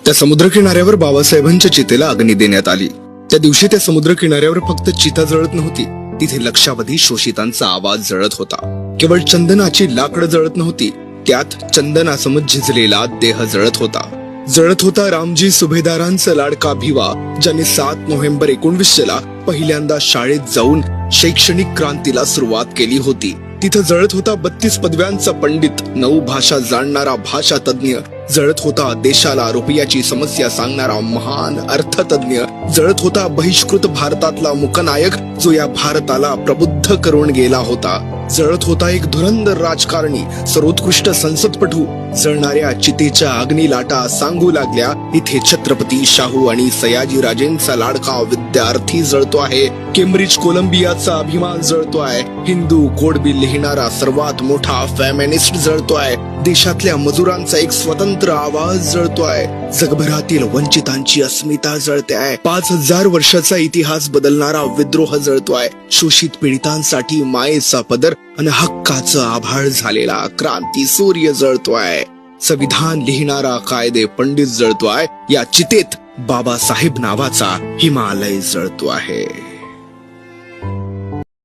त्या समुद्र किनाऱ्यावर बाबासाहेबांच्या चितेला अग्नी देण्यात आली। त्या दिवशी त्या समुद्र किनाऱ्यावर फक्त चिता जळत नव्हती, तिथे लक्षावधी शोषितांचा आवाज जळत होता। केवळ चंदनाची लाकडं जळत नव्हती, त्यात चंदनासम झिजलेला देह जळत होता रामजी सुभेदारांचा लाडका भिवा, ज्याने 7 नोव्हेंबर 1900 ला पहिल्यांदा शाळेत जाऊन शैक्षणिक क्रांतीला सुरुवात केली होती। तिथं जळत होता 32 पदव्यांचा पंडित, 9 भाषा जाणणारा भाषा तज्ञ, जळत होता देशाला रुपयाची समस्या सांगणारा महान अर्थतज्ञ, जळत होता बहिष्कृत भारतातला मुकनायक, जो या भारताला प्रबुद्ध करून गेला होता, जळत होता एक धुरंधर राजकारणी, सर्वोत्कृष्ट संसदपटू। जळणाऱ्या चितेच्या अग्निलाटा सांगू लागल्या, इथे छत्रपती शाहू आणि सयाजी राजेंचा लाडका विद्यार्थी जळतो आहे, केम्ब्रिज कोलंबियाचा अभिमान जळतो आहे, हिंदू कोड बिल लिहिणारा सर्वात मोठा फेमिनिस्ट जळतो आहे, देशातल्या मजुरांचा एक स्वतंत्र आवाज जळतो आहे, जगभरातील वंचितांची अस्मिता जळते आहे, 5000 वर्षाचा इतिहास बदलणारा विद्रोह जळतो आहे, शोषित पीडितांसाठी मायेचा पदर आणि हक्काचं आभाळ झालेला क्रांती सूर्य जळतो आहे, संविधान लिहिणारा कायदे पंडित जळतो आहे, या चितेत बाबासाहेब नावाचा हिमालय जळतो आहे।